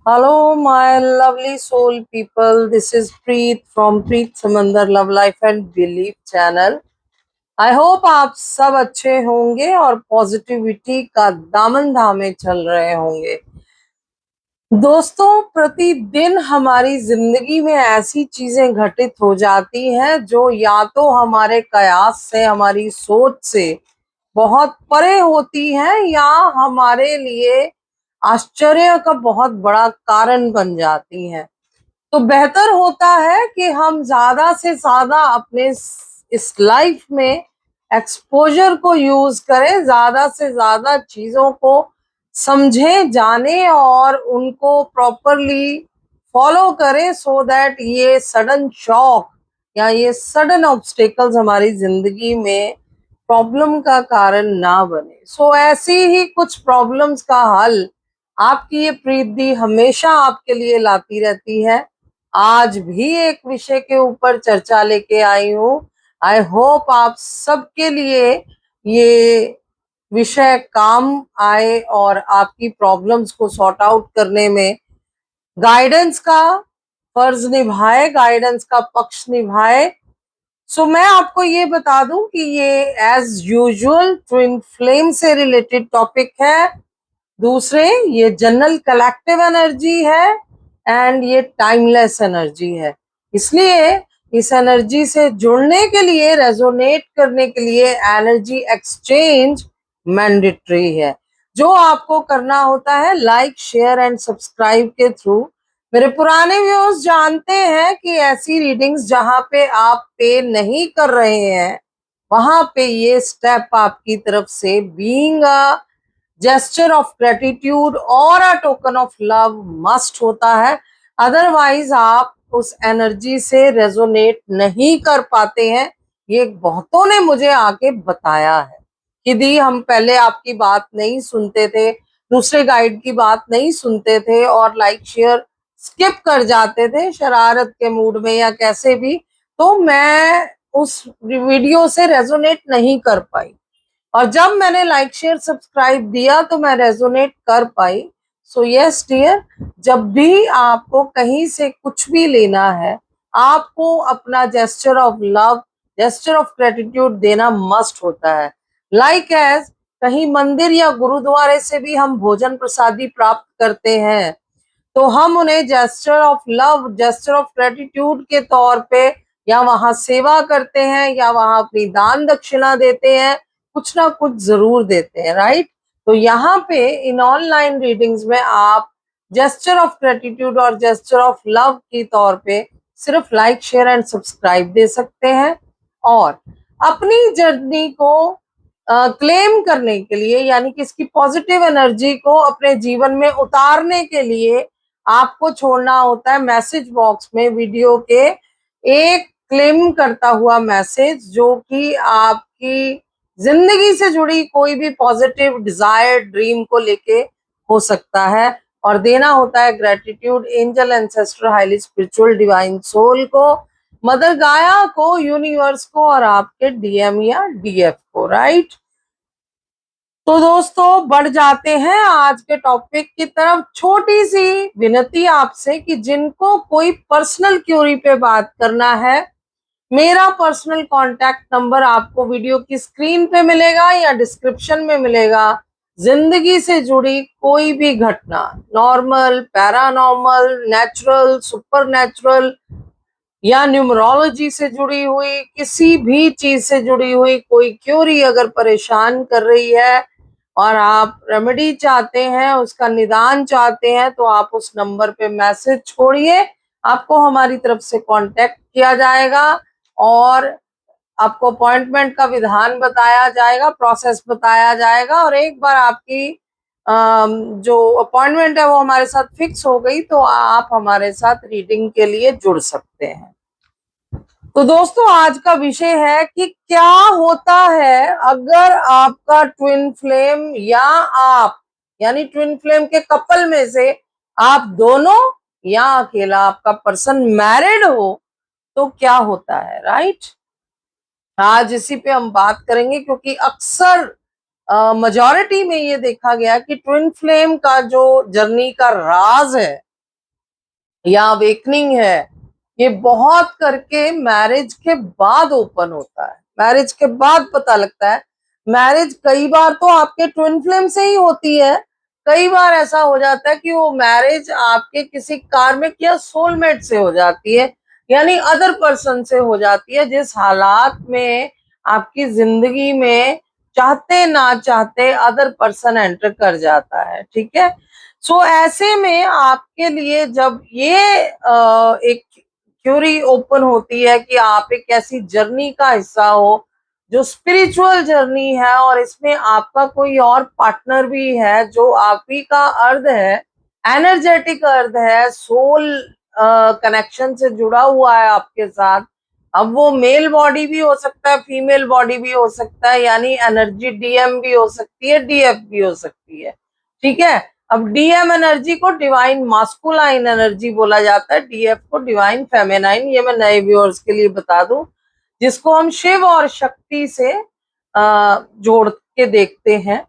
Hello, my lovely soul people. This is Preet from Preet Samandar Love Life and Belief channel. I hope आप सब अच्छे होंगे और positivity का दामन थामे चल रहे होंगे। दोस्तों, प्रतिदिन हमारी जिंदगी में ऐसी चीजें घटित हो जाती हैं जो या तो हमारे कयास से, हमारी सोच से बहुत परे होती हैं या हमारे लिए आश्चर्य का बहुत बड़ा कारण बन जाती हैं। तो बेहतर होता है कि हम ज्यादा से ज्यादा अपने इस लाइफ में एक्सपोजर को यूज करें, ज्यादा से ज्यादा चीजों को समझें, जाने और उनको प्रॉपरली फॉलो करें सो दैट ये सडन शॉक या ये सडन ऑब्स्टेकल्स हमारी जिंदगी में प्रॉब्लम का कारण ना बने। ऐसी ही कुछ प्रॉब्लम्स का हल आपकी ये प्रीति हमेशा आपके लिए लाती रहती है। आज भी एक विषय के ऊपर चर्चा लेके आई हूँ। आई होप आप सबके लिए ये विषय काम आए और आपकी प्रॉब्लम्स को सॉर्ट आउट करने में गाइडेंस का फर्ज निभाए, गाइडेंस का पक्ष निभाए। मैं आपको ये बता दूं कि ये एज यूजुअल ट्विन फ्लेम से रिलेटेड टॉपिक है। दूसरे, ये जनरल कलेक्टिव एनर्जी है एंड ये टाइमलेस एनर्जी है। इसलिए इस एनर्जी से जुड़ने के लिए, रेजोनेट करने के लिए एनर्जी एक्सचेंज मैंडेटरी है। जो आपको करना होता है लाइक, शेयर एंड सब्सक्राइब के थ्रू। मेरे पुराने व्यूअर्स जानते हैं कि ऐसी रीडिंग्स जहां पे आप पे नहीं कर रहे हैं, वहां पे ये स्टेप आपकी तरफ से being a gesture of gratitude और a token of love must होता है। अदरवाइज आप उस एनर्जी से रेजोनेट नहीं कर पाते हैं। ये बहुतों ने मुझे आके बताया है कि दी, हम पहले आपकी बात नहीं सुनते थे, दूसरे गाइड की बात नहीं सुनते थे और लाइक शेयर स्किप कर जाते थे शरारत के मूड में या कैसे भी, तो मैं उस वीडियो से रेजोनेट नहीं कर पाई। और जब मैंने लाइक, शेयर, सब्सक्राइब दिया तो मैं रेजोनेट कर पाई। यस डियर, जब भी आपको कहीं से कुछ भी लेना है, आपको अपना gesture of love, gesture of gratitude देना मस्ट होता है। लाइक एज कहीं मंदिर या गुरुद्वारे से भी हम भोजन प्रसादी प्राप्त करते हैं, तो हम उन्हें gesture of love, gesture of gratitude के तौर पे या वहां सेवा करते हैं या वहां अपनी दान दक्षिणा देते हैं, कुछ ना कुछ जरूर देते हैं, राइट। तो यहाँ पे इन ऑनलाइन रीडिंग्स में आप जेस्चर ऑफ ग्रेटिट्यूड और जेस्चर ऑफ लव के तौर पे सिर्फ लाइक, शेयर एंड सब्सक्राइब दे सकते हैं। और अपनी जर्नी को क्लेम करने के लिए, यानी कि इसकी पॉजिटिव एनर्जी को अपने जीवन में उतारने के लिए आपको छोड़ना होता है मैसेज बॉक्स में वीडियो के एक क्लेम करता हुआ मैसेज, जो कि आपकी जिंदगी से जुड़ी कोई भी पॉजिटिव डिजायर, ड्रीम को लेके हो सकता है। और देना होता है gratitude angel, ancestor, highly spiritual, divine soul को, मदर गाया को, यूनिवर्स को और आपके डीएम या डीएफ को, राइट। तो दोस्तों, बढ़ जाते हैं आज के टॉपिक की तरफ। छोटी सी विनती आपसे कि जिनको कोई पर्सनल क्यूरी पे बात करना है, मेरा पर्सनल कांटेक्ट नंबर आपको वीडियो की स्क्रीन पे मिलेगा या डिस्क्रिप्शन में मिलेगा। जिंदगी से जुड़ी कोई भी घटना, normal, paranormal, natural, super natural या न्यूमरोलॉजी से जुड़ी हुई, किसी भी चीज से जुड़ी हुई कोई क्यूरी अगर परेशान कर रही है और आप रेमेडी चाहते हैं, उसका निदान चाहते हैं, तो आप उस नंबर पे मैसेज छोड़िए। आपको हमारी तरफ से कांटेक्ट किया जाएगा और आपको अपॉइंटमेंट का विधान बताया जाएगा, प्रोसेस बताया जाएगा। और एक बार आपकी जो अपॉइंटमेंट है वो हमारे साथ फिक्स हो गई, तो आप हमारे साथ रीडिंग के लिए जुड़ सकते हैं। तो दोस्तों, आज का विषय है कि क्या होता है अगर आपका ट्विन फ्लेम या आप, यानी ट्विन फ्लेम के कपल में से आप दोनों या अकेला आपका पर्सन मैरिड हो, तो क्या होता है, राइट। आज इसी पे हम बात करेंगे, क्योंकि अक्सर मेजॉरिटी में ये देखा गया कि ट्विन फ्लेम का जो जर्नी का राज है या अवेकनिंग है, ये बहुत करके मैरिज के बाद ओपन होता है, मैरिज के बाद पता लगता है। मैरिज कई बार तो आपके ट्विन फ्लेम से ही होती है, कई बार ऐसा हो जाता है कि वो मैरिज आपके किसी कार्मिक या सोलमेट से हो जाती है, यानी अदर पर्सन से हो जाती है, जिस हालात में आपकी जिंदगी में चाहते ना चाहते अदर पर्सन एंटर कर जाता है। ठीक है, सो ऐसे में आपके लिए जब ये एक क्यूरी ओपन होती है कि आप एक ऐसी जर्नी का हिस्सा हो जो स्पिरिचुअल जर्नी है, और इसमें आपका कोई और पार्टनर भी है जो आप ही का अर्थ है, एनर्जेटिक अर्थ है, सोल कनेक्शन से जुड़ा हुआ है आपके साथ। अब वो मेल बॉडी भी हो सकता है, फीमेल बॉडी भी हो सकता है, यानी एनर्जी डीएम भी हो सकती है, डीएफ भी हो सकती है। ठीक है, अब डीएम एनर्जी को डिवाइन मास्कुलाइन एनर्जी बोला जाता है, डीएफ को डिवाइन फेमिनाइन। ये मैं नए व्यूअर्स के लिए बता दूं, जिसको हम शिव और शक्ति से जोड़ के देखते हैं।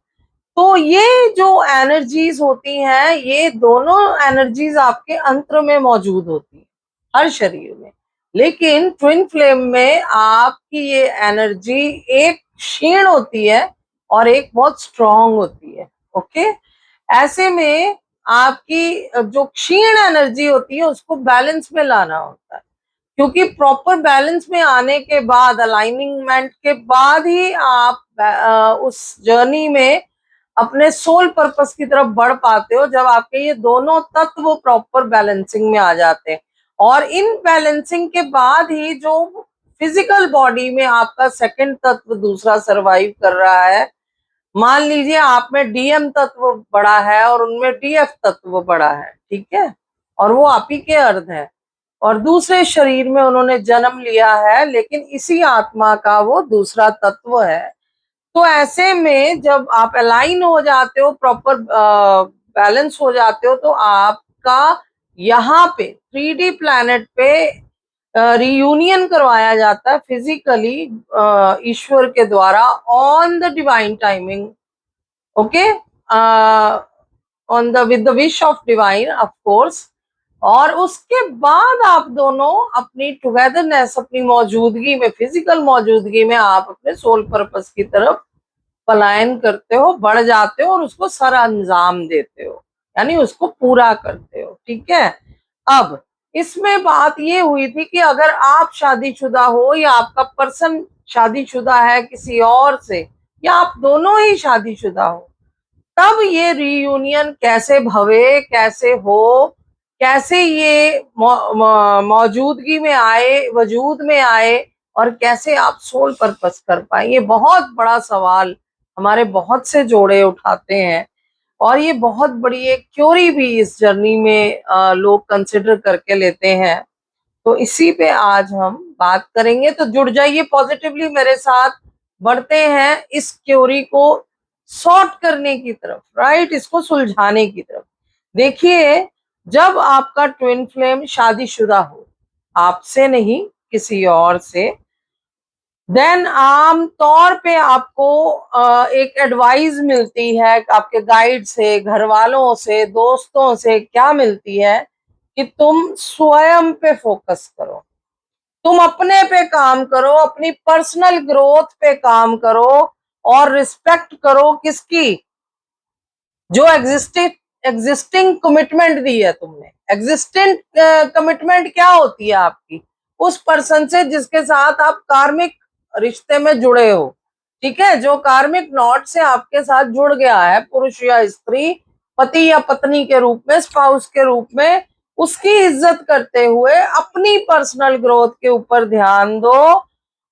तो ये जो एनर्जीज होती हैं, ये दोनों एनर्जीज आपके अंत्र में मौजूद होती है, हर शरीर में। लेकिन ट्विन फ्लेम में आपकी ये एनर्जी एक क्षीण होती है और एक बहुत स्ट्रांग होती है। ओके, ऐसे में आपकी जो क्षीण एनर्जी होती है उसको बैलेंस में लाना होता है, क्योंकि प्रॉपर बैलेंस में आने के बाद, अलाइनिंगमेंट के बाद ही आप उस जर्नी में अपने सोल पर्पस की तरफ बढ़ पाते हो, जब आपके ये दोनों तत्व प्रॉपर बैलेंसिंग में आ जाते हैं। और इन बैलेंसिंग के बाद ही जो फिजिकल बॉडी में आपका सेकंड तत्व दूसरा सरवाइव कर रहा है, मान लीजिए आप में डीएम तत्व बड़ा है और उनमें डीएफ तत्व बड़ा है, ठीक है, और वो आप ही के अर्थ है, और दूसरे शरीर में उन्होंने जन्म लिया है, लेकिन इसी आत्मा का वो दूसरा तत्व है। तो ऐसे में जब आप अलाइन हो जाते हो, प्रॉपर बैलेंस हो जाते हो, तो आपका यहाँ पे 3D प्लैनेट पे रियूनियन करवाया जाता है फिजिकली, ईश्वर के द्वारा, on the divine timing. Okay, on the with the wish of divine of course. और उसके बाद आप दोनों अपनी टुगेदरनेस, अपनी मौजूदगी में, फिजिकल मौजूदगी में, आप अपने सोल पर्पस की तरफ पलायन करते हो, बढ़ जाते हो और उसको सर अंजाम देते हो, यानी उसको पूरा करते हो। ठीक है, अब इसमें बात ये हुई थी कि अगर आप शादीशुदा हो या आपका पर्सन शादीशुदा है किसी और से, या आप दोनों ही शादीशुदा हो, तब ये रीयूनियन कैसे भवे, कैसे हो, कैसे ये मौजूदगी में आए, वजूद में आए, और कैसे आप सोल पर्पस कर पाए, ये बहुत बड़ा सवाल हमारे बहुत से जोड़े उठाते हैं। और ये बहुत बड़ी एक क्यूरी भी इस जर्नी में लोग कंसिडर करके लेते हैं। तो इसी पे आज हम बात करेंगे, तो जुड़ जाइए पॉजिटिवली मेरे साथ, बढ़ते हैं इस क्यूरी को सॉर्ट करने की तरफ, राइट, इसको सुलझाने की तरफ। देखिए, जब आपका ट्विन फ्लेम शादीशुदा हो, आपसे नहीं किसी और से, देन आम तौर पे आपको एक एडवाइस मिलती है आपके गाइड से, घर वालों से, दोस्तों से, क्या मिलती है कि तुम स्वयं पे फोकस करो, तुम अपने पे काम करो, अपनी पर्सनल ग्रोथ पे काम करो, और रिस्पेक्ट करो किसकी, जो एग्जिस्टिंग कमिटमेंट दी है तुमने। एग्जिस्टेंट कमिटमेंट क्या होती है आपकी, उस पर्सन से जिसके साथ आप कार्मिक रिश्ते में जुड़े हो। ठीक है, जो कार्मिक नॉट से आपके साथ जुड़ गया है, पुरुष या स्त्री, पति या पत्नी के रूप में, स्पाउस के रूप में, उसकी इज्जत करते हुए अपनी पर्सनल ग्रोथ के ऊपर ध्यान दो,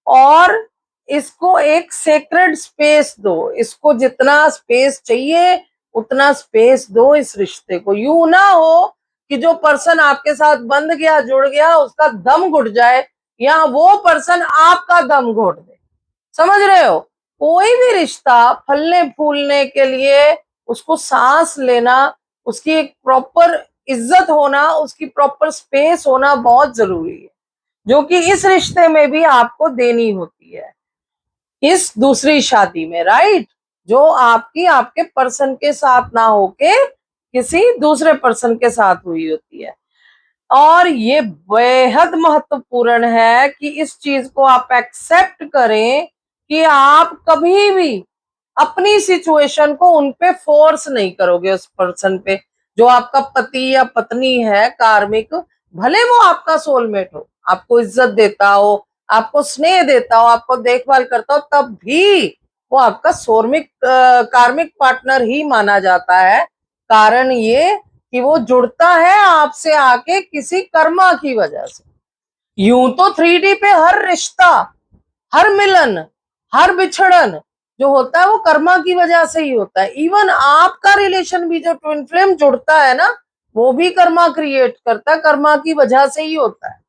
और इसको एक सेक्रेड स्पेस दो, इसको जितना स्पेस चाहिए उतना स्पेस दो इस रिश्ते को। यूं ना हो कि जो पर्सन आपके साथ बंध गया, जुड़ गया, उसका दम घुट जाए, या वो पर्सन आपका दम घोट दे। समझ रहे हो, कोई भी रिश्ता फलने फूलने के लिए उसको सांस लेना, उसकी एक प्रॉपर इज्जत होना, उसकी प्रॉपर स्पेस होना बहुत जरूरी है, जो कि इस रिश्ते में भी आपको देनी होती है, इस दूसरी शादी में, राइट, जो आपकी आपके पर्सन के साथ ना होके किसी दूसरे पर्सन के साथ हुई होती है। और ये बेहद महत्वपूर्ण है कि इस चीज को आप एक्सेप्ट करें कि आप कभी भी अपनी सिचुएशन को उनपे फोर्स नहीं करोगे। उस पर्सन पे, जो आपका पति या पत्नी है कार्मिक, भले वो आपका सोलमेट हो, आपको इज्जत देता हो, आपको स्नेह देता हो, आपको देखभाल करता हो, तब भी वो आपका सोर्मिक कार्मिक पार्टनर ही माना जाता है। कारण ये कि वो जुड़ता है आपसे आके किसी कर्मा की वजह से। यूं तो 3D पे हर रिश्ता, हर मिलन, हर बिछड़न जो होता है वो कर्मा की वजह से ही होता है। इवन आपका रिलेशन भी जो ट्विन फ्लेम जुड़ता है ना, वो भी कर्मा क्रिएट करता है, कर्मा की वजह से ही होता है।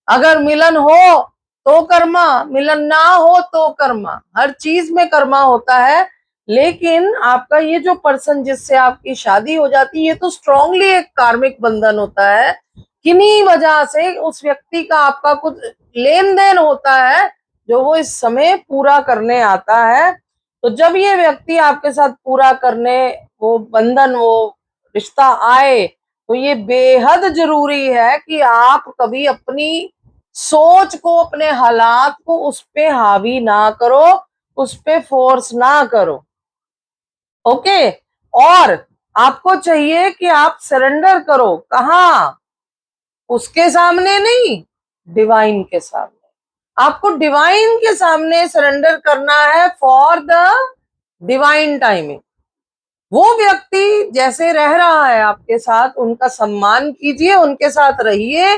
अगर मिलन हो तो कर्मा, मिलन ना हो तो कर्मा, हर चीज में कर्मा होता है। लेकिन आपका ये जो पर्सन जिससे आपकी शादी हो जाती है, ये तो स्ट्रांगली एक कार्मिक बंधन होता है। किन्हीं वजह से उस व्यक्ति का आपका कुछ लेन देन होता है जो वो इस समय पूरा करने आता है। तो जब ये व्यक्ति आपके साथ पूरा करने, वो बंधन, वो रिश्ता आए, तो ये बेहद जरूरी है कि आप कभी अपनी सोच को, अपने हालात को उस पे हावी ना करो, उस पे फोर्स ना करो। ओके। और आपको चाहिए कि आप सरेंडर करो। कहाँ? उसके सामने नहीं, डिवाइन के सामने। आपको डिवाइन के सामने सरेंडर करना है फॉर द डिवाइन टाइमिंग। वो व्यक्ति जैसे रह रहा है आपके साथ, उनका सम्मान कीजिए, उनके साथ रहिए,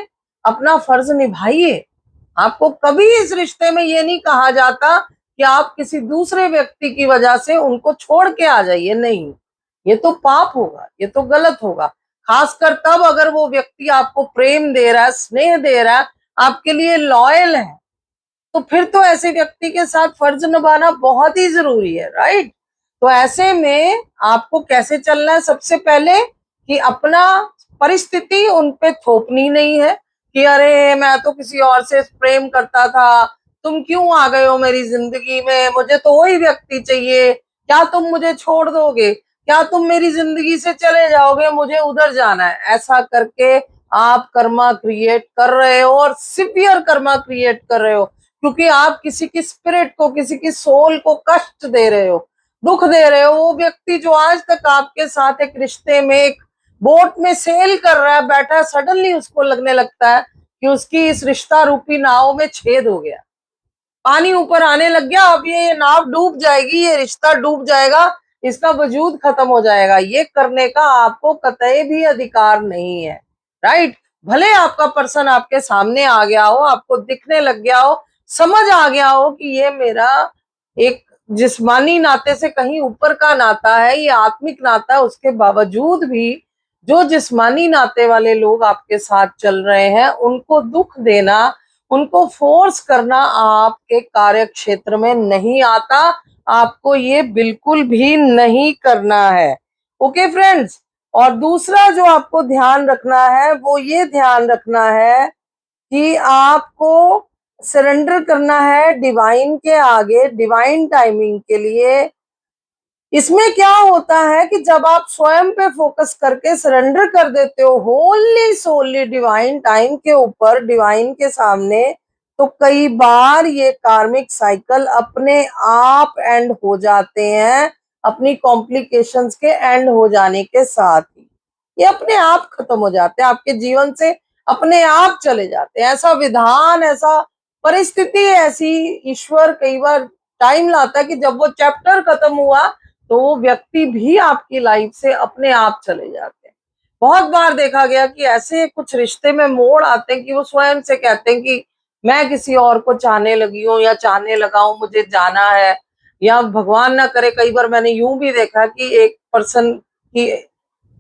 अपना फर्ज निभाइए। आपको कभी इस रिश्ते में ये नहीं कहा जाता कि आप किसी दूसरे व्यक्ति की वजह से उनको छोड़ के आ जाइए। नहीं, ये तो पाप होगा, ये तो गलत होगा। खासकर तब अगर वो व्यक्ति आपको प्रेम दे रहा है, स्नेह दे रहा है, आपके लिए लॉयल है, तो फिर तो ऐसे व्यक्ति के साथ फर्ज निभाना बहुत ही जरूरी है, राइट। तो ऐसे में आपको कैसे चलना है? सबसे पहले कि अपना परिस्थिति उन पे थोपनी नहीं है कि अरे मैं तो किसी और से प्रेम करता था, तुम क्यों आ गए हो मेरी जिंदगी में, मुझे तो वही व्यक्ति चाहिए, क्या तुम मुझे छोड़ दोगे, क्या तुम मेरी जिंदगी से चले जाओगे, मुझे उधर जाना है। ऐसा करके आप कर्मा क्रिएट कर रहे हो, और सिवियर कर्मा क्रिएट कर रहे हो, क्योंकि आप किसी की स्पिरिट को, किसी की सोल को कष्ट दे रहे हो, दुख दे रहे हो। वो व्यक्ति जो आज तक आपके साथ एक रिश्ते में, एक बोट में सेल कर रहा है, बैठा, सडनली उसको लगने लगता है कि उसकी इस रिश्ता रूपी नाव में छेद हो गया, पानी ऊपर आने लग गया, अब ये नाव डूब जाएगी, ये रिश्ता डूब जाएगा, इसका वजूद खत्म हो जाएगा। ये करने का आपको कतई भी अधिकार नहीं है, राइट। भले आपका पर्सन आपके सामने आ गया हो, आपको दिखने लग गया हो, समझ आ गया हो कि ये मेरा एक जिस्मानी नाते से कहीं ऊपर का नाता है, ये आत्मिक नाता है, उसके बावजूद भी जो जिस्मानी नाते वाले लोग आपके साथ चल रहे हैं, उनको दुख देना, उनको फोर्स करना आपके कार्य क्षेत्र में नहीं आता। आपको ये बिल्कुल भी नहीं करना है। Okay friends. और दूसरा जो आपको ध्यान रखना है, वो ये ध्यान रखना है कि आपको सरेंडर करना है डिवाइन के आगे, डिवाइन टाइमिंग के लिए। इसमें क्या होता है कि जब आप स्वयं पे फोकस करके सरेंडर कर देते हो होली सोली डिवाइन टाइम के ऊपर, डिवाइन के सामने, तो कई बार ये कार्मिक साइकिल अपने आप एंड हो जाते हैं, अपनी कॉम्प्लिकेशंस के एंड हो जाने के साथ ही ये अपने आप खत्म हो जाते हैं, आपके जीवन से अपने आप चले जाते हैं। ऐसा विधान, ऐसा परिस्थिति, ऐसी ईश्वर कई बार टाइम लाता है कि जब वो चैप्टर खत्म हुआ, तो वो व्यक्ति भी आपकी लाइफ से अपने आप चले जाते हैं। बहुत बार देखा गया कि ऐसे कुछ रिश्ते में मोड़ आते हैं कि वो स्वयं से कहते हैं कि मैं किसी और को चाहने लगी हूँ या चाहने लगा हूँ, मुझे जाना है। या भगवान ना करे, कई बार मैंने यूं भी देखा कि एक पर्सन की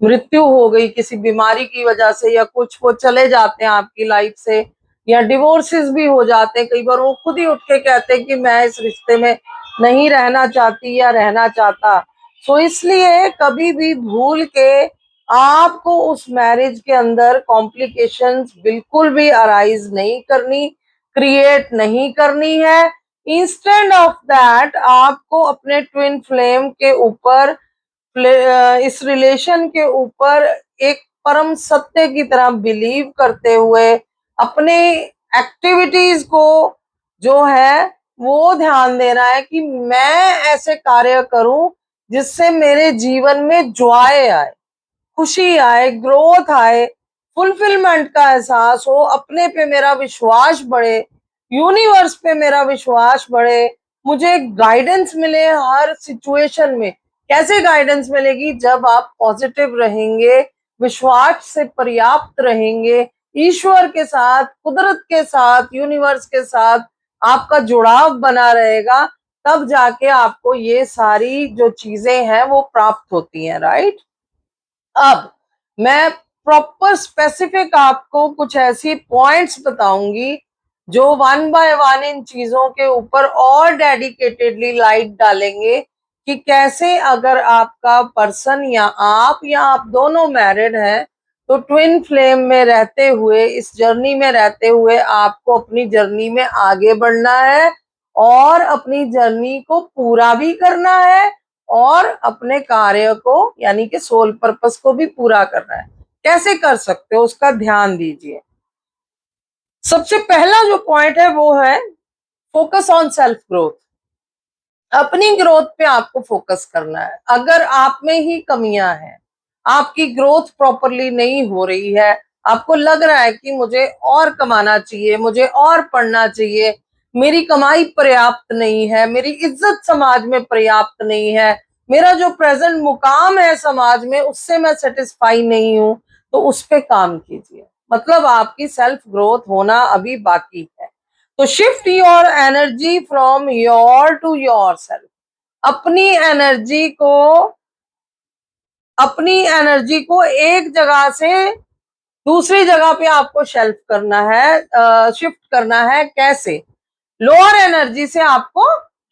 मृत्यु हो गई किसी बीमारी की वजह से, या कुछ, वो चले जाते हैं आपकी लाइफ से, या डिवोर्सेस भी हो जाते हैं। कई बार वो खुद ही उठ के कहते हैं कि मैं इस रिश्ते में नहीं रहना चाहती या रहना चाहता। सो इसलिए कभी भी भूल के आपको उस मैरिज के अंदर कॉम्प्लिकेशंस बिल्कुल भी अराइज नहीं करनी, क्रिएट नहीं करनी है। इंस्टेड ऑफ दैट आपको अपने ट्विन फ्लेम के ऊपर, इस रिलेशन के ऊपर एक परम सत्य की तरह बिलीव करते हुए अपने एक्टिविटीज को जो है वो ध्यान देना है कि मैं ऐसे कार्य करूं जिससे मेरे जीवन में जॉय आए, खुशी आए, ग्रोथ आए, फुलफिलमेंट का एहसास हो, अपने पे मेरा विश्वास बढ़े, यूनिवर्स पे मेरा विश्वास बढ़े, मुझे गाइडेंस मिले हर सिचुएशन में। कैसे गाइडेंस मिलेगी? जब आप पॉजिटिव रहेंगे, विश्वास से पर्याप्त रहेंगे, ईश्वर के साथ, कुदरत के साथ, यूनिवर्स के साथ आपका जुड़ाव बना रहेगा, तब जाके आपको ये सारी जो चीजें हैं वो प्राप्त होती हैं, राइट? अब मैं प्रॉपर स्पेसिफिक आपको कुछ ऐसी पॉइंट्स बताऊंगी जो वन बाय वन इन चीजों के ऊपर और डेडिकेटेडली लाइट डालेंगे कि कैसे अगर आपका पर्सन या आप दोनों मैरिड हैं तो ट्विन फ्लेम में रहते हुए, इस जर्नी में रहते हुए आपको अपनी जर्नी में आगे बढ़ना है और अपनी जर्नी को पूरा भी करना है और अपने कार्य को यानी कि सोल पर्पस को भी पूरा करना है। कैसे कर सकते हो उसका ध्यान दीजिए। सबसे पहला जो पॉइंट है वो है फोकस ऑन सेल्फ ग्रोथ। अपनी ग्रोथ पे आपको फोकस करना है। अगर आप में ही कमियां हैं, आपकी ग्रोथ प्रॉपरली नहीं हो रही है, आपको लग रहा है कि मुझे और कमाना चाहिए, मुझे और पढ़ना चाहिए, मेरी कमाई पर्याप्त नहीं है, मेरी इज्जत समाज में पर्याप्त नहीं है, मेरा जो प्रेजेंट मुकाम है समाज में उससे मैं सेटिस्फाई नहीं हूं, तो उस पे काम कीजिए। मतलब आपकी सेल्फ ग्रोथ होना अभी बाकी है। तो shift your energy from your to your self. अपनी एनर्जी को अपनी एनर्जी को एक जगह से दूसरी जगह पे आपको शिफ्ट करना है। कैसे? लोअर एनर्जी से आपको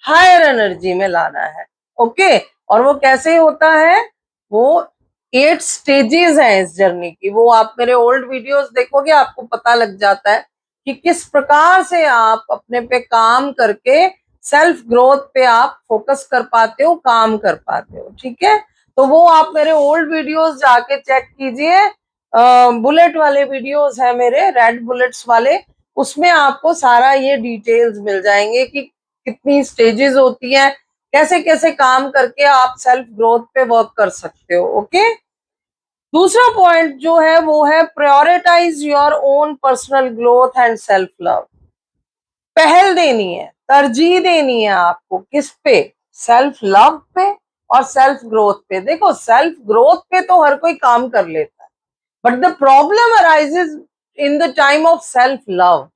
हायर एनर्जी में लाना है। ओके, और वो कैसे होता है? वो 8 स्टेजेस हैं इस जर्नी की। वो आप मेरे ओल्ड वीडियोस देखोगे, आपको पता लग जाता है कि किस प्रकार से आप अपने पे काम करके सेल्फ ग्रोथ पे आप फोकस कर पाते हो, काम कर पाते हो। ठीक है, तो वो आप मेरे ओल्ड वीडियोस जाके चेक कीजिए। बुलेट वाले वीडियोस है मेरे, रेड बुलेट्स वाले, उसमें आपको सारा ये डिटेल्स मिल जाएंगे कि कितनी स्टेजेस होती हैं, कैसे कैसे काम करके आप सेल्फ ग्रोथ पे वर्क कर सकते हो। ओके, दूसरा पॉइंट जो है वो है prioritise your own personal growth and self love. पहल देनी है, तरजीह देनी है आपको। किस पे? सेल्फ लव पे और सेल्फ ग्रोथ पे। देखो, सेल्फ ग्रोथ पे तो हर कोई काम कर लेता है, but the problem arises in the time of self love.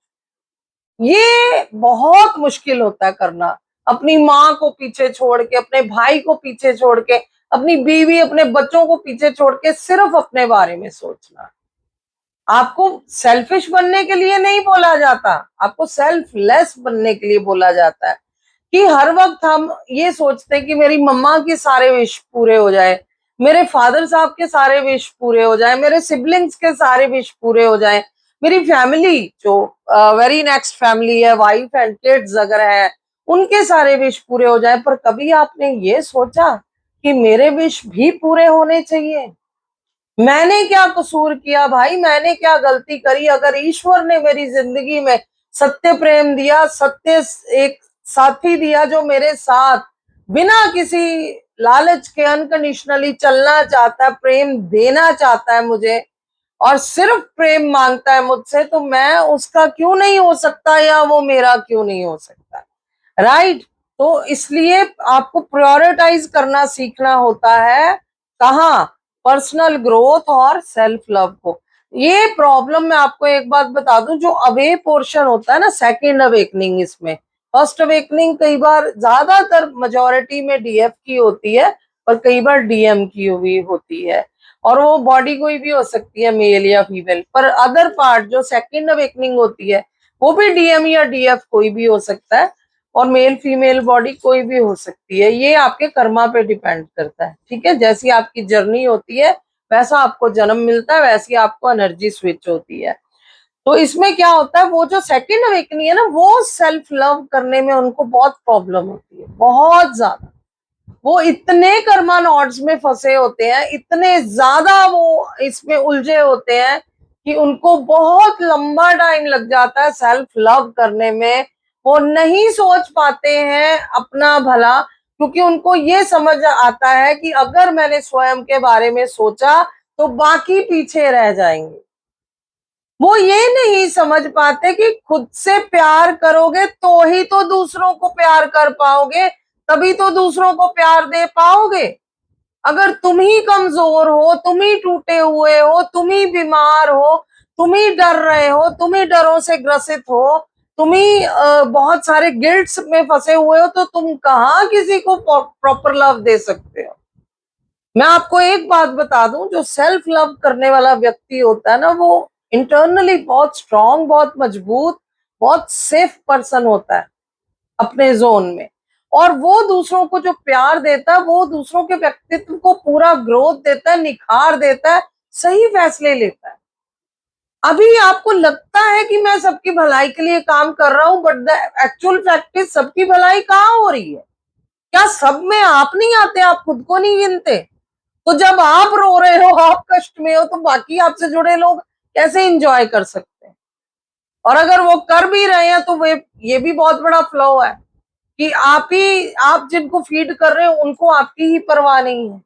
ये बहुत मुश्किल होता है करना। अपनी माँ को पीछे छोड़ के, अपने भाई को पीछे छोड़ के, अपनी बीवी, अपने बच्चों को पीछे छोड़ के सिर्फ अपने बारे में सोचना। आपको सेल्फिश बनने के लिए नहीं बोला जाता, आपको सेल्फलेस बनने के लिए बोला जाता है कि हर वक्त हम ये सोचते हैं कि मेरी मम्मा के सारे विश पूरे हो जाए, मेरे फादर साहब के सारे विश पूरे हो जाए, मेरे सिबलिंग्स के सारे विश पूरे हो जाए, मेरी फैमिली जो वेरी नेक्स्ट फैमिली है, वाइफ एंड किड्स अगर है, उनके सारे विश पूरे हो जाए। पर कभी आपने ये सोचा कि मेरे विश भी पूरे होने चाहिए? मैंने क्या कसूर किया भाई? मैंने क्या गलती करी? अगर ईश्वर ने मेरी जिंदगी में सत्य प्रेम दिया, सत्य एक साथी दिया जो मेरे साथ बिना किसी लालच के अनकंडीशनली चलना चाहता है, प्रेम देना चाहता है मुझे और सिर्फ प्रेम मांगता है मुझसे, तो मैं उसका क्यों नहीं हो सकता या वो मेरा क्यों नहीं हो सकता? राइट? तो इसलिए आपको प्रायोरिटाइज करना सीखना होता है। कहाँ? पर्सनल ग्रोथ और सेल्फ लव को। ये प्रॉब्लम मैं आपको एक बात बता दूं, जो अवे पोर्शन होता है ना, सेकंड अवेकनिंग, इसमें फर्स्ट अवेकनिंग कई बार, ज्यादातर मेजोरिटी में डीएफ की होती है, पर कई बार डीएम की भी होती है, और वो बॉडी कोई भी हो सकती है, मेल या फीमेल। पर अदर पार्ट जो सेकंड अवेकनिंग होती है वो भी डीएम या डीएफ कोई भी हो सकता है, और मेल फीमेल बॉडी कोई भी हो सकती है। ये आपके कर्मा पे डिपेंड करता है। ठीक है, जैसी आपकी जर्नी होती है वैसा आपको जन्म मिलता है, वैसी आपको एनर्जी स्विच होती है। तो इसमें क्या होता है, वो जो सेकंड अवेकनिंग है ना, वो सेल्फ लव करने में उनको बहुत प्रॉब्लम होती है, बहुत ज्यादा। वो इतने कर्मा नॉट्स में फंसे होते हैं, इतने ज्यादा वो इसमें उलझे होते हैं कि उनको बहुत लंबा टाइम लग जाता है सेल्फ लव करने में। वो नहीं सोच पाते हैं अपना भला, क्योंकि उनको ये समझ आता है कि अगर मैंने स्वयं के बारे में सोचा तो बाकी पीछे रह जाएंगे। वो ये नहीं समझ पाते कि खुद से प्यार करोगे तो ही तो दूसरों को प्यार कर पाओगे, तभी तो दूसरों को प्यार दे पाओगे। अगर तुम ही कमजोर हो, तुम ही टूटे हुए हो, तुम ही बीमार हो, तुम ही डर रहे हो, तुम ही डरों से ग्रसित हो, तुम ही बहुत सारे गिल्ट्स में फंसे हुए हो, तो तुम कहाँ किसी को प्रॉपर लव दे सकते हो। मैं आपको एक बात बता दूं, जो सेल्फ लव करने वाला व्यक्ति होता है ना, वो इंटरनली बहुत स्ट्रांग, बहुत मजबूत, बहुत सेफ पर्सन होता है अपने जोन में। और वो दूसरों को जो प्यार देता है, वो दूसरों के व्यक्तित्व को पूरा ग्रोथ देता है, निखार देता है, सही फैसले लेता है। अभी आपको लगता है कि मैं सबकी भलाई के लिए काम कर रहा हूं, but the actual fact is सबकी भलाई कहाँ हो रही है? क्या सब में आप नहीं आते? आप खुद को नहीं गिनते? तो जब आप रो रहे हो, आप कष्ट में हो, तो बाकी आपसे जुड़े लोग कैसे एंजॉय कर सकते हैं? और अगर वो कर भी रहे हैं तो वे ये भी बहुत बड़ा फ्लॉ है कि आप जिनको फीड कर रहे हो उनको आपकी ही परवाह नहीं है।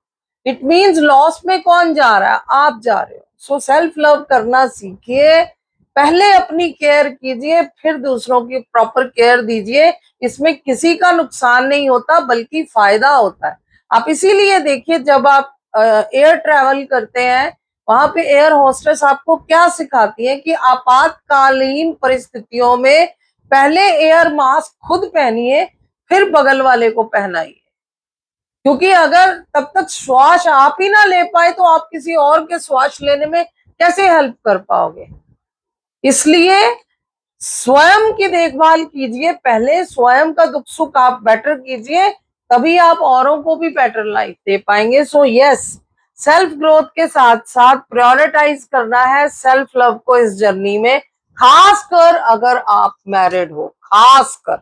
इट मींस लॉस में कौन जा रहा है? आप जा रहे हो। सो सेल्फ लव करना सीखिए, पहले अपनी केयर कीजिए, फिर दूसरों की प्रॉपर केयर दीजिए। इसमें किसी का नुकसान नहीं होता, बल्कि फायदा होता है। आप इसीलिए देखिए, जब आप एयर ट्रेवल करते हैं, वहां पे एयर होस्टेस आपको क्या सिखाती है कि आपातकालीन परिस्थितियों में पहले एयर मास्क खुद पहनिए, फिर बगल वाले को पहनाइए। क्योंकि अगर तब तक श्वास आप ही ना ले पाए तो आप किसी और के श्वास लेने में कैसे हेल्प कर पाओगे? इसलिए स्वयं की देखभाल कीजिए, पहले स्वयं का दुख सुख आप बेटर कीजिए, तभी आप औरों को भी बेटर लाइफ दे पाएंगे। सो यस, सेल्फ ग्रोथ के साथ साथ प्रायोरिटाइज करना है सेल्फ लव को इस जर्नी में, खासकर अगर आप मैरिड हो। खासकर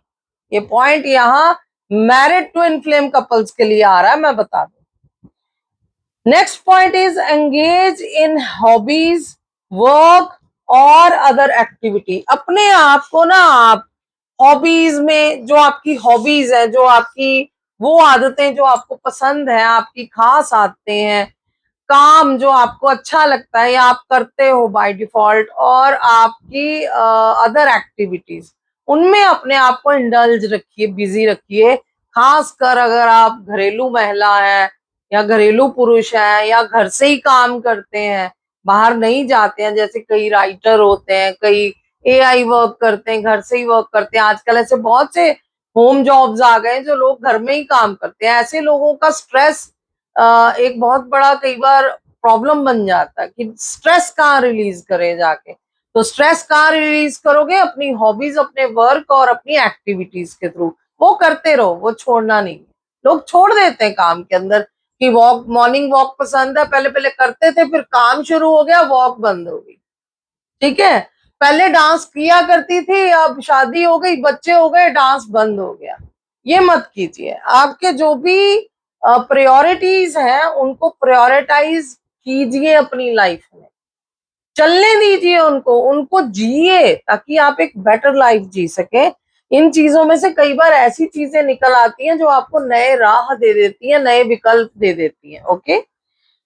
ये पॉइंट यहाँ मैरिड टू इनफ्लेम कपल्स के लिए आ रहा है, मैं बता दूं। Next point is engage in hobbies, work और अदर एक्टिविटी। अपने आप को ना आप हॉबीज में, जो आपकी हॉबीज है, जो आपकी वो आदतें जो आपको पसंद है, आपकी खास आदतें हैं, काम जो आपको अच्छा लगता है या आप करते हो बाय डिफॉल्ट, और आपकी अदर एक्टिविटीज, उनमें अपने आप को इंडल्ज रखिए, बिजी रखिए। खासकर अगर आप घरेलू महिला हैं या घरेलू पुरुष हैं या घर से ही काम करते हैं, बाहर नहीं जाते हैं, जैसे कई राइटर होते हैं, कई एआई वर्क करते हैं, घर से ही वर्क करते हैं। आजकल ऐसे बहुत से होम जॉब्स आ गए जो लोग घर में ही काम करते हैं। ऐसे लोगों का स्ट्रेस एक बहुत बड़ा कई बार प्रॉब्लम बन जाता है कि स्ट्रेस कहाँ रिलीज करे जाके। तो स्ट्रेस कहाँ रिलीज करोगे? अपनी हॉबीज, अपने वर्क और अपनी एक्टिविटीज के थ्रू। वो करते रहो, वो छोड़ना नहीं। लोग छोड़ देते हैं काम के अंदर कि वॉक, मॉर्निंग वॉक पसंद है, पहले पहले करते थे, फिर काम शुरू हो गया, वॉक बंद हो गई। ठीक है, पहले डांस किया करती थी, अब शादी हो गई, बच्चे हो गए, डांस बंद हो गया। ये मत कीजिए। आपके जो भी प्रायोरिटीज हैं उनको प्रायोरिटाइज कीजिए अपनी लाइफ में, चलने दीजिए उनको, उनको जिए, ताकि आप एक बेटर लाइफ जी सके। इन चीजों में से कई बार ऐसी चीजें निकल आती हैं जो आपको नए राह दे देती हैं, नए विकल्प दे देती हैं। Okay,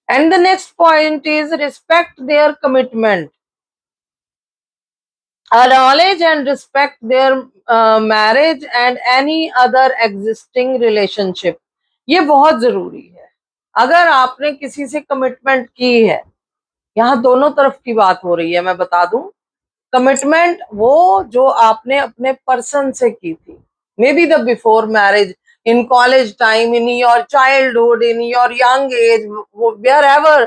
and the next point is respect there commitment, acknowledge and respect their marriage and any other existing relationship। ये बहुत जरूरी है। अगर आपने किसी से कमिटमेंट की है, यहाँ दोनों तरफ की बात हो रही है, मैं बता दूं। कमिटमेंट वो जो आपने अपने पर्सन से की थी, maybe the before marriage, in college time, in your childhood, in your young age, wherever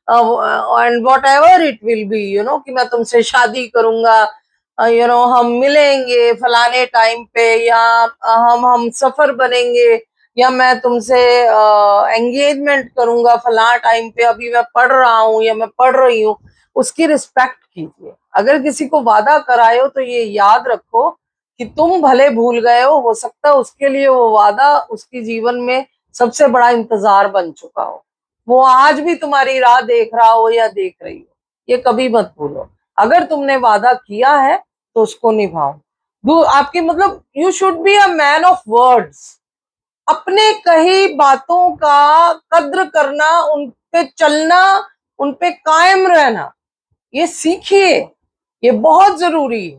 and whatever it will be, you know, कि मैं तुमसे शादी करूंगा, यू नो, हम मिलेंगे फलाने टाइम पे, या हम सफर बनेंगे, या मैं तुमसे एंगेजमेंट करूंगा फला टाइम पे, अभी मैं पढ़ रहा हूँ या मैं पढ़ रही हूँ। उसकी रिस्पेक्ट कीजिए। अगर किसी को वादा कराए हो तो ये याद रखो कि तुम भले भूल गए हो सकता है उसके लिए वो वादा उसकी जीवन में सबसे बड़ा इंतजार बन चुका हो, वो आज भी तुम्हारी राह देख रहा हो या देख रही हो, ये कभी मत भूलो। अगर तुमने वादा किया है तो उसको निभाओ। आपकी मतलब you should be a man of words. अपने कही बातों का कद्र करना, उन पे चलना, उन पे कायम रहना, ये सीखिए। ये बहुत जरूरी है,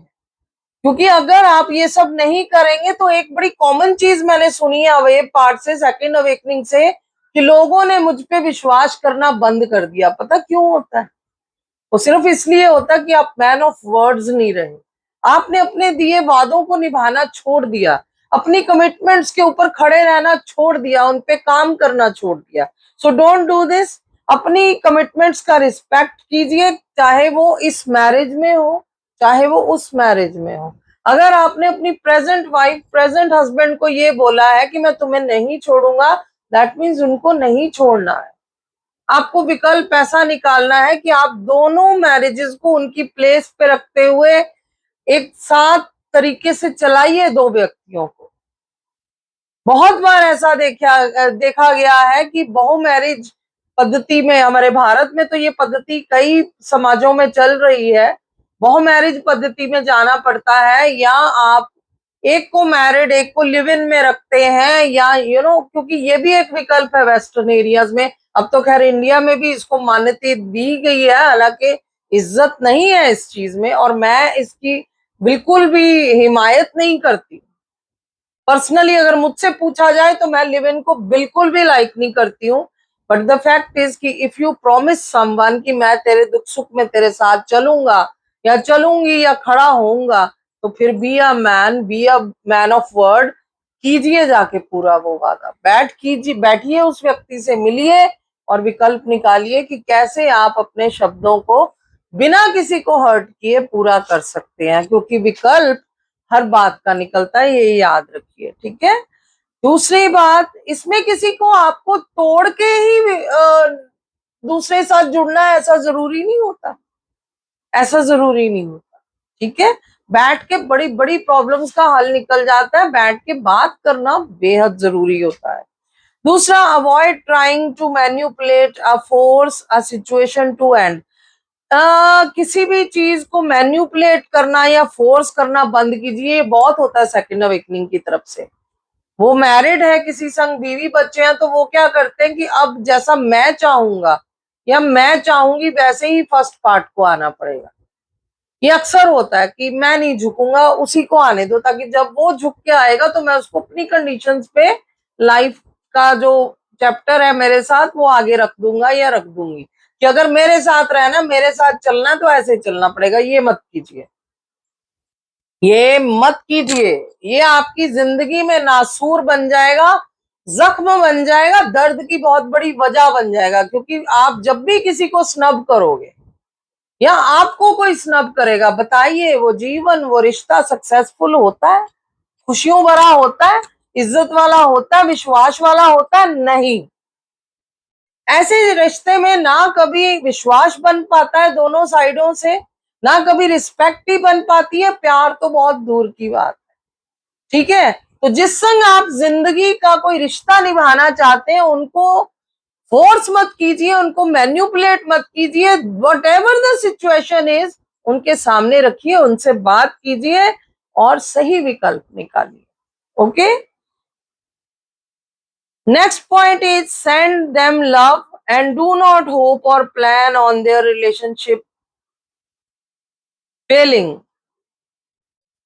क्योंकि अगर आप ये सब नहीं करेंगे तो एक बड़ी कॉमन चीज मैंने सुनी है अवेक पार्ट से, सेकंड अवेकनिंग से, कि लोगों ने मुझ पे विश्वास करना बंद कर दिया। पता क्यों होता है? वो सिर्फ इसलिए होता है कि आप मैन ऑफ वर्ड्स नहीं रहे। आपने अपने दिए वादों को निभाना छोड़ दिया, अपनी कमिटमेंट्स के ऊपर खड़े रहना छोड़ दिया, उन पे काम करना छोड़ दिया। So don't do this. अपनी कमिटमेंट्स का रिस्पेक्ट कीजिए, चाहे वो इस मैरिज में हो, चाहे वो उस मैरिज में हो। अगर आपने अपनी प्रेजेंट वाइफ, प्रेजेंट हस्बैंड को ये बोला है कि मैं तुम्हें नहीं छोड़ूंगा, दैट मीन्स उनको नहीं छोड़ना है। आपको विकल्प ऐसा निकालना है कि आप दोनों मैरिजेस को उनकी प्लेस पे रखते हुए एक साथ तरीके से चलाइए दो व्यक्तियों को। बहुत बार ऐसा देखा गया है कि बहु मैरिज पद्धति में, हमारे भारत में तो ये पद्धति कई समाजों में चल रही है, बहु मैरिज पद्धति में जाना पड़ता है, या आप एक को मैरिड एक को लिव इन में रखते हैं, या क्योंकि ये भी एक विकल्प है वेस्टर्न एरियाज में। अब तो खैर इंडिया में भी इसको मान्यता दी गई है, हालांकि इज्जत नहीं है इस चीज में, और मैं इसकी बिल्कुल भी हिमायत नहीं करती। पर्सनली अगर मुझसे पूछा जाए तो मैं लिव इन को बिल्कुल भी लाइक नहीं करती हूँ। बट द फैक्ट इज कि इफ यू प्रॉमिस समवन कि मैं तेरे दुख सुख में तेरे साथ चलूंगा या चलूंगी या खड़ा होऊंगा, तो फिर be a man of word. कीजिए जाके पूरा वो वादा, बैठिए उस व्यक्ति से मिलिए और विकल्प निकालिए कि कैसे आप अपने शब्दों को बिना किसी को हर्ट किए पूरा कर सकते हैं, क्योंकि विकल्प हर बात का निकलता है, ये याद रखिए, ठीक है। दूसरी बात, इसमें किसी को आपको तोड़ के ही दूसरे साथ जुड़ना है ऐसा जरूरी नहीं होता, ऐसा जरूरी नहीं होता, ठीक है। बैठ के बड़ी बड़ी प्रॉब्लम्स का हल निकल जाता है, बैठ के बात करना बेहद जरूरी होता है। दूसरा, avoid trying to manipulate a force a situation to end. किसी भी चीज को मैन्युपुलेट करना या फोर्स करना बंद कीजिए। ये बहुत होता है सेकंड अवेकनिंग की तरफ से। वो मैरिड है, किसी संग बीवी बच्चे हैं, तो वो क्या करते हैं कि अब जैसा मैं चाहूंगा या मैं चाहूंगी वैसे ही फर्स्ट पार्ट को आना पड़ेगा। ये अक्सर होता है कि मैं नहीं झुकूंगा, उसी को आने दो, ताकि जब वो झुक के आएगा तो मैं उसको अपनी कंडीशंस पे लाइफ का जो चैप्टर है मेरे साथ वो आगे रख दूंगा या रख दूंगी, कि अगर मेरे साथ रहना, मेरे साथ चलना तो ऐसे चलना पड़ेगा। ये मत कीजिए, ये मत कीजिए। ये आपकी जिंदगी में नासूर बन जाएगा, जख्म बन जाएगा, दर्द की बहुत बड़ी वजह बन जाएगा। क्योंकि आप जब भी किसी को स्नब करोगे या आपको कोई स्नब करेगा, बताइए वो जीवन, वो रिश्ता सक्सेसफुल होता है, खुशियों भरा होता है, इज्जत वाला होता है, विश्वास वाला होता है? नहीं। ऐसे रिश्ते में ना कभी विश्वास बन पाता है दोनों साइडों से, ना कभी रिस्पेक्ट ही बन पाती है, प्यार तो बहुत दूर की बात है, ठीक है। तो जिस संग आप जिंदगी का कोई रिश्ता निभाना चाहते हैं, उनको फोर्स मत कीजिए, उनको मैन्युपुलेट मत कीजिए। What ever the situation is, उनके सामने रखिए, उनसे बात कीजिए और सही विकल्प निकालिए। Okay. Next point is send them love and do not hope or plan on their relationship failing.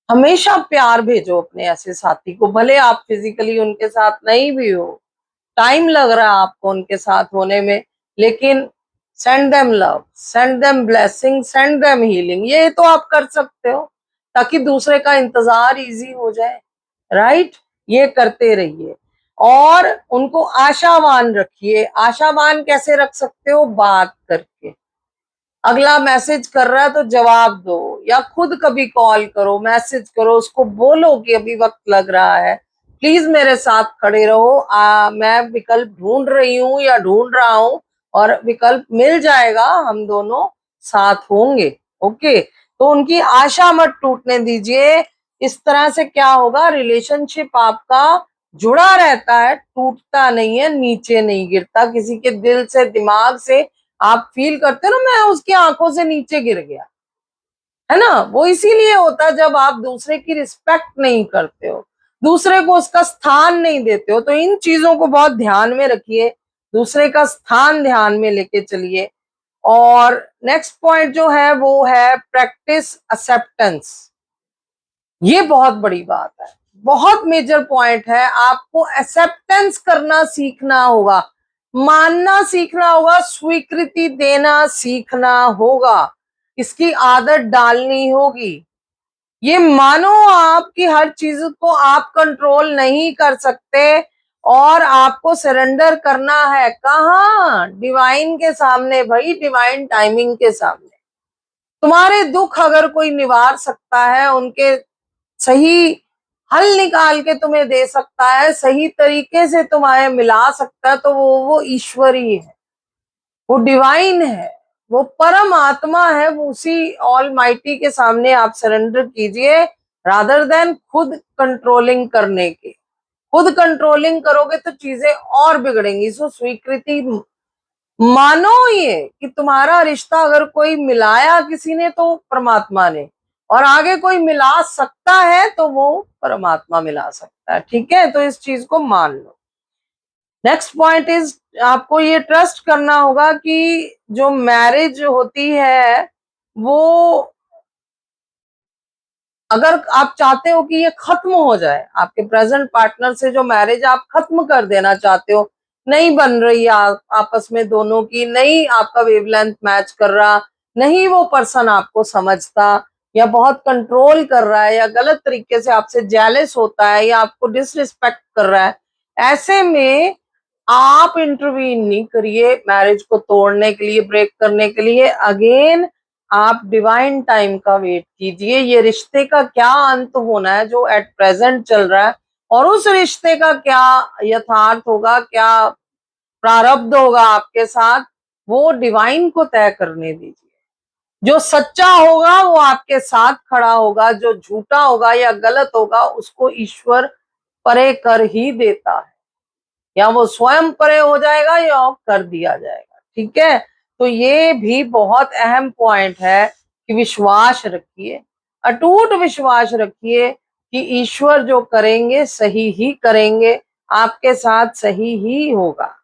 हमेशा प्यार भेजो अपने ऐसे साथी को, भले आप फिजिकली उनके साथ नहीं भी हो, टाइम लग रहा है आपको उनके साथ होने में, लेकिन send them love, send them blessing, send them healing. ये तो आप कर सकते हो ताकि दूसरे का इंतजार इजी हो जाए, राइट। ये करते रहिए और उनको आशावान रखिए। आशावान कैसे रख सकते हो? बात करके। अगला मैसेज कर रहा है तो जवाब दो, या खुद कभी कॉल करो, मैसेज करो, उसको बोलो कि अभी वक्त लग रहा है, प्लीज मेरे साथ खड़े रहो, मैं विकल्प ढूंढ रही हूँ या ढूंढ रहा हूँ, और विकल्प मिल जाएगा, हम दोनों साथ होंगे। ओके। तो उनकी आशा मत टूटने दीजिए। इस तरह से क्या होगा, रिलेशनशिप आपका जुड़ा रहता है, टूटता नहीं है, नीचे नहीं गिरता। किसी के दिल से, दिमाग से आप फील करते हो ना, मैं उसकी आंखों से नीचे गिर गया, है ना, वो इसीलिए होता जब आप दूसरे की रिस्पेक्ट नहीं करते हो, दूसरे को उसका स्थान नहीं देते हो। तो इन चीजों को बहुत ध्यान में रखिए, दूसरे का स्थान ध्यान में लेके चलिए। और नेक्स्ट पॉइंट जो है वो है प्रैक्टिस एक्सेप्टेंस। ये बहुत बड़ी बात है, बहुत मेजर पॉइंट है। आपको एक्सेप्टेंस करना सीखना होगा, मानना सीखना होगा, स्वीकृति देना सीखना होगा, इसकी आदत डालनी होगी। ये मानो आप कि हर चीज को आप कंट्रोल नहीं कर सकते और आपको सरेंडर करना है। कहाँ? डिवाइन के सामने भाई, डिवाइन टाइमिंग के सामने। तुम्हारे दुख अगर कोई निवार सकता है, उनके सही हल निकाल के तुम्हें दे सकता है, सही तरीके से तुम्हें मिला सकता है, तो वो ईश्वर ही है, वो डिवाइन है, वो परम आत्मा है। वो उसी ऑल माइटी के सामने आप सरेंडर कीजिए, रादर देन खुद कंट्रोलिंग करने के। खुद कंट्रोलिंग करोगे तो चीजें और बिगड़ेंगी। सो स्वीकृति मानो ये कि तुम्हारा रिश्ता अगर कोई मिलाया किसी ने तो परमात्मा ने, और आगे कोई मिला सकता है तो वो परमात्मा मिला सकता है। ठीक है, तो इस चीज को मान लो। नेक्स्ट पॉइंट इज, आपको ये ट्रस्ट करना होगा कि जो मैरिज होती है वो, अगर आप चाहते हो कि ये खत्म हो जाए, आपके प्रेजेंट पार्टनर से जो मैरिज आप खत्म कर देना चाहते हो, नहीं बन रही आपस में दोनों की, नहीं आपका वेवलेंथ मैच कर रहा, नहीं वो पर्सन आपको समझता, या बहुत कंट्रोल कर रहा है, या गलत तरीके से आपसे जेलस होता है, या आपको डिसरिस्पेक्ट कर रहा है, ऐसे में आप इंटरवीन नहीं करिए मैरिज को तोड़ने के लिए, ब्रेक करने के लिए। अगेन आप डिवाइन टाइम का वेट कीजिए। ये रिश्ते का क्या अंत होना है जो एट प्रेजेंट चल रहा है, और उस रिश्ते का क्या यथार्थ होगा, क्या प्रारब्ध होगा आपके साथ, वो डिवाइन को तय करने दीजिए। जो सच्चा होगा वो आपके साथ खड़ा होगा, जो झूठा होगा या गलत होगा उसको ईश्वर परे कर ही देता है, या वो स्वयं परे हो जाएगा या कर दिया जाएगा। ठीक है, तो ये भी बहुत अहम पॉइंट है कि विश्वास रखिए, अटूट विश्वास रखिए कि ईश्वर जो करेंगे सही ही करेंगे, आपके साथ सही ही होगा।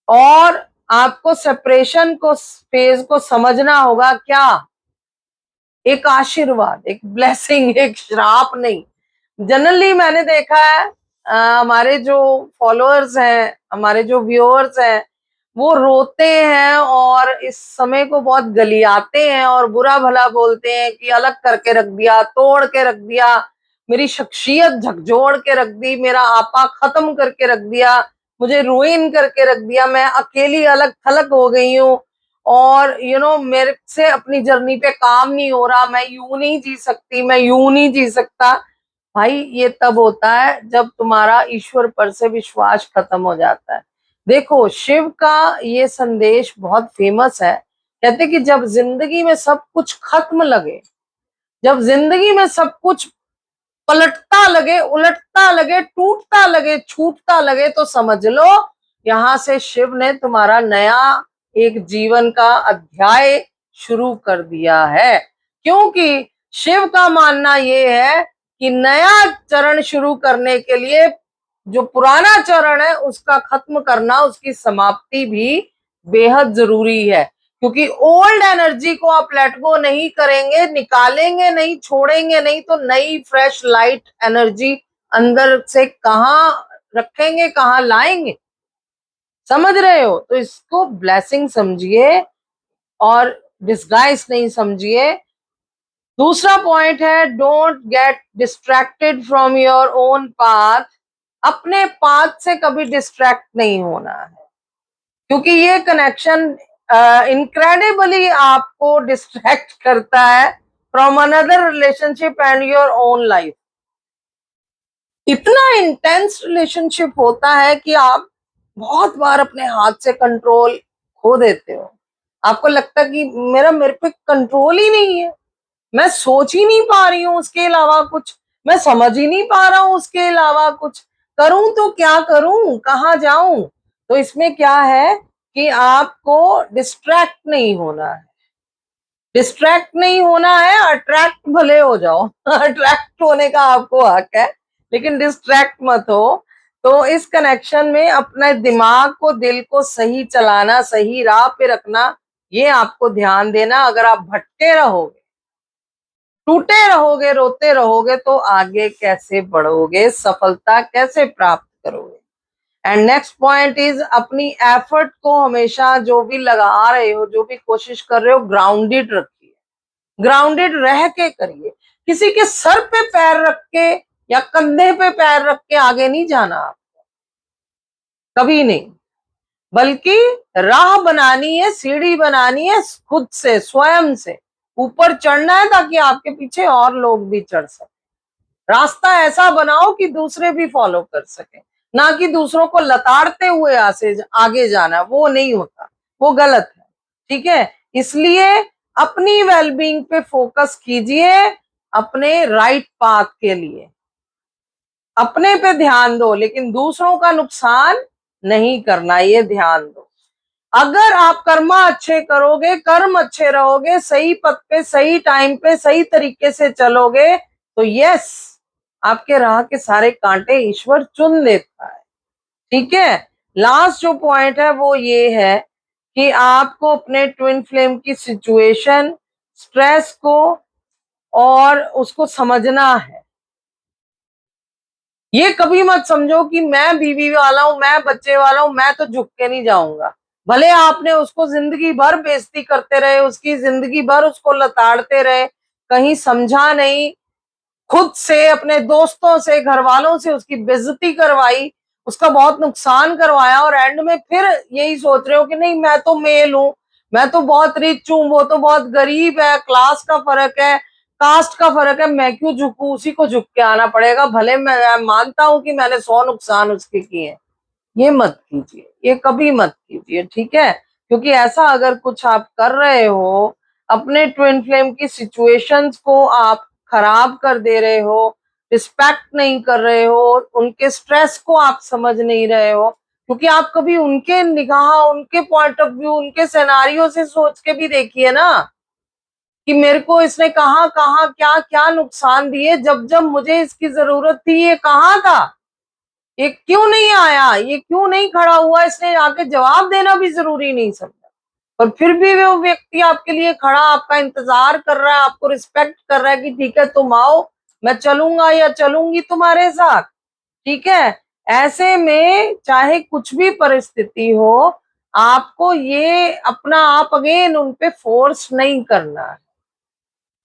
और आपको सेपरेशन को, फेज को समझना होगा क्या, एक आशीर्वाद, एक ब्लेसिंग, एक श्राप नहीं। जनरली मैंने देखा है हमारे जो फॉलोअर्स हैं, हमारे जो व्यूअर्स हैं, वो रोते हैं और इस समय को बहुत गलियाते हैं और बुरा भला बोलते हैं कि अलग करके रख दिया, तोड़ के रख दिया, मेरी शख्सियत झकझोड़ के रख दी, मेरा आपा खत्म करके रख दिया, मुझे रुइन करके रख दिया, मैं अकेली अलग थलग हो गई हूँ, और मेरे से अपनी जर्नी पे काम नहीं हो रहा, मैं यूं नहीं जी सकती, मैं यूं नहीं जी सकता। भाई ये तब होता है जब तुम्हारा ईश्वर पर से विश्वास खत्म हो जाता है। देखो शिव का ये संदेश बहुत फेमस है, कहते कि जब जिंदगी में सब कुछ खत्म लगे, जब जिंदगी में सब कुछ पलटता लगे, उलटता लगे, टूटता लगे, छूटता लगे, तो समझ लो यहां से शिव ने तुम्हारा नया एक जीवन का अध्याय शुरू कर दिया है। क्योंकि शिव का मानना यह है कि नया चरण शुरू करने के लिए जो पुराना चरण है उसका खत्म करना, उसकी समाप्ति भी बेहद जरूरी है। क्योंकि ओल्ड एनर्जी को आप लेट गो नहीं करेंगे, निकालेंगे नहीं, छोड़ेंगे नहीं, तो नई फ्रेश लाइट एनर्जी अंदर से कहाँ रखेंगे, कहाँ लाएंगे? समझ रहे हो? तो इसको ब्लेसिंग समझिए और डिस्गाइज नहीं समझिए। दूसरा पॉइंट है, don't get distracted from your own path. अपने पाथ से कभी डिस्ट्रैक्ट नहीं होना है, क्योंकि ये कनेक्शन इनक्रेडिबली आपको डिस्ट्रैक्ट करता है from another relationship and your own life. इतना इंटेंस रिलेशनशिप होता है कि आप बहुत बार अपने हाथ से कंट्रोल खो देते हो। आपको लगता है कि मेरे पे कंट्रोल ही नहीं है, मैं सोच ही नहीं पा रही हूँ उसके अलावा कुछ, मैं समझ ही नहीं पा रहा हूं उसके अलावा कुछ, करूं तो क्या करूं, कहाँ जाऊं। तो इसमें क्या है कि आपको डिस्ट्रैक्ट नहीं होना है, डिस्ट्रैक्ट नहीं होना है, अट्रैक्ट भले हो जाओ अट्रैक्ट होने का आपको हक है, लेकिन डिस्ट्रैक्ट मत हो। तो इस कनेक्शन में अपने दिमाग को, दिल को सही चलाना, सही राह पे रखना, ये आपको ध्यान देना। अगर आप भटके रहोगे, टूटे रहोगे, रोते रहोगे, तो आगे कैसे बढ़ोगे, सफलता कैसे प्राप्त करोगे। एंड नेक्स्ट पॉइंट इज, अपनी एफर्ट को हमेशा जो भी लगा रहे हो, जो भी कोशिश कर रहे हो, ग्राउंडेड रखिए, ग्राउंडेड रह के करिए। किसी के सर पे पैर रख के या कंधे पे पैर रख के आगे नहीं जाना आपको, कभी नहीं। बल्कि राह बनानी है, सीढ़ी बनानी है, खुद से, स्वयं से ऊपर चढ़ना है, ताकि आपके पीछे और लोग भी चढ़ सके। रास्ता ऐसा बनाओ कि दूसरे भी फॉलो कर सके, ना कि दूसरों को लताड़ते हुए आगे जाना, वो नहीं होता, वो गलत है। ठीक है, इसलिए अपनी वेलबींग पे फोकस कीजिए, अपने राइट पाथ के लिए अपने पे ध्यान दो, लेकिन दूसरों का नुकसान नहीं करना, ये ध्यान दो। अगर आप कर्मा अच्छे करोगे, कर्म अच्छे रहोगे, सही पथ पे, सही टाइम पे, सही तरीके से चलोगे, तो यस, आपके राह के सारे कांटे ईश्वर चुन लेता है। ठीक है, लास्ट जो पॉइंट है वो ये है कि आपको अपने ट्विन फ्लेम की सिचुएशन, स्ट्रेस को और उसको समझना है। ये कभी मत समझो कि मैं बीवी वाला हूं, मैं बच्चे वाला हूं, मैं तो झुक के नहीं जाऊंगा। भले आपने उसको जिंदगी भर बेइज्जती करते रहे, उसकी जिंदगी भर उसको लताड़ते रहे, कहीं समझा नहीं, खुद से, अपने दोस्तों से, घर वालों से उसकी बेइज्जती करवाई, उसका बहुत नुकसान करवाया, और एंड में फिर यही सोच रहे हो कि नहीं मैं तो मेल हूं, मैं तो बहुत रिच हूं, वो तो बहुत गरीब है, क्लास का फर्क है, कास्ट का फर्क है, मैं क्यों झुकूं, उसी को झुक के आना पड़ेगा, भले मैं मानता हूं कि मैंने 100 नुकसान उसके किए। ये मत कीजिए, ये कभी मत कीजिए। ठीक है, क्योंकि ऐसा अगर कुछ आप कर रहे हो, अपने ट्विन फ्लेम की सिचुएशंस को आप खराब कर दे रहे हो, रिस्पेक्ट नहीं कर रहे हो, उनके स्ट्रेस को आप समझ नहीं रहे हो, क्योंकि आप कभी उनके निगाह, उनके पॉइंट ऑफ व्यू, उनके सिनेरियो से सोच के भी देखिए ना, कि मेरे को इसने कहाँ कहाँ क्या क्या नुकसान दिए, जब जब मुझे इसकी जरूरत थी ये कहाँ था, ये क्यों नहीं आया, ये क्यों नहीं खड़ा हुआ, इसने आके जवाब देना भी जरूरी नहीं समझा, और फिर भी वो व्यक्ति आपके लिए खड़ा, आपका इंतजार कर रहा है, आपको रिस्पेक्ट कर रहा है कि ठीक है तुम आओ, मैं चलूंगा या चलूंगी तुम्हारे साथ। ठीक है, ऐसे में चाहे कुछ भी परिस्थिति हो, आपको ये अपना आप अगेन उन पे फोर्स नहीं करना है,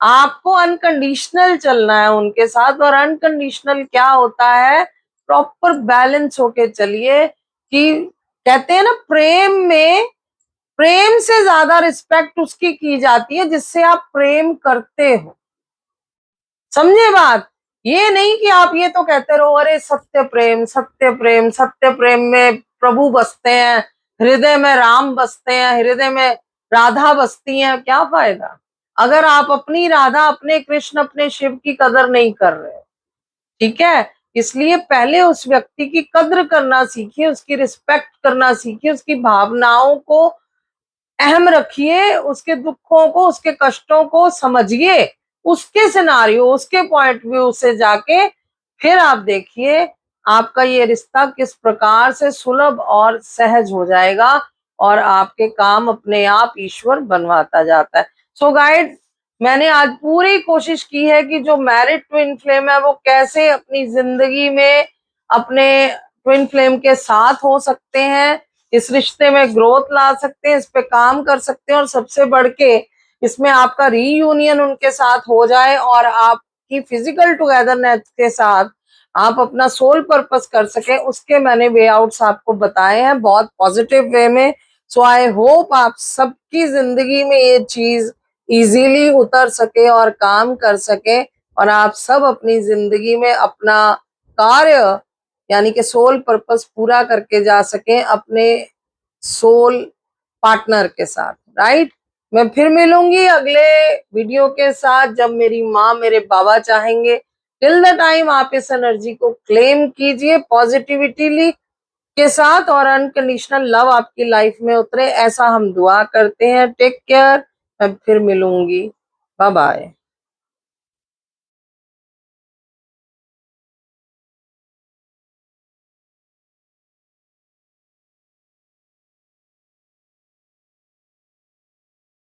आपको अनकंडीशनल चलना है उनके साथ। और अनकंडीशनल क्या होता है, प्रॉपर बैलेंस होके चलिए। कि कहते हैं ना, प्रेम में, प्रेम से ज्यादा रिस्पेक्ट उसकी की जाती है जिससे आप प्रेम करते हो। समझे बात, ये नहीं कि आप ये तो कहते रहो अरे सत्य प्रेम, सत्य प्रेम, सत्य प्रेम में प्रभु बसते हैं, हृदय में राम बसते हैं, हृदय में राधा बसती हैं, क्या फायदा अगर आप अपनी राधा, अपने कृष्ण, अपने शिव की कदर नहीं कर रहे। ठीक है, इसलिए पहले उस व्यक्ति की कद्र करना सीखिए, उसकी रिस्पेक्ट करना सीखिए, उसकी भावनाओं को अहम रखिए, उसके दुखों को, उसके कष्टों को समझिए, उसके सिनारियो, उसके पॉइंट व्यू से जाके फिर आप देखिए आपका ये रिश्ता किस प्रकार से सुलभ और सहज हो जाएगा, और आपके काम अपने आप ईश्वर बनवाता जाता है। सो गाइड, मैंने आज पूरी कोशिश की है कि जो मैरिड ट्विन फ्लेम है वो कैसे अपनी जिंदगी में अपने ट्विन फ्लेम के साथ हो सकते हैं, इस रिश्ते में ग्रोथ ला सकते हैं, इस पे काम कर सकते हैं, और सबसे बढ़ के इसमें आपका रीयूनियन उनके साथ हो जाए, और आपकी फिजिकल टुगेदरनेस के साथ आप अपना सोल पर्पस कर सके, उसके मैंने वे आउट्स आपको बताए हैं बहुत पॉजिटिव वे में। सो आई होप आप सबकी जिंदगी में ये चीज इजीली उतर सके और काम कर सके, और आप सब अपनी जिंदगी में अपना कार्य, यानी कि सोल पर्पस पूरा करके जा सके अपने सोल पार्टनर के साथ। राइट, मैं फिर मिलूंगी अगले वीडियो के साथ, जब मेरी माँ, मेरे बाबा चाहेंगे टिल द टाइम आप इस एनर्जी को क्लेम कीजिए पॉजिटिविटीली के साथ और अनकंडीशनल लव आपकी लाइफ में उतरे, ऐसा हम दुआ करते हैं। टेक केयर, मैं फिर मिलूंगी, बाय बाय।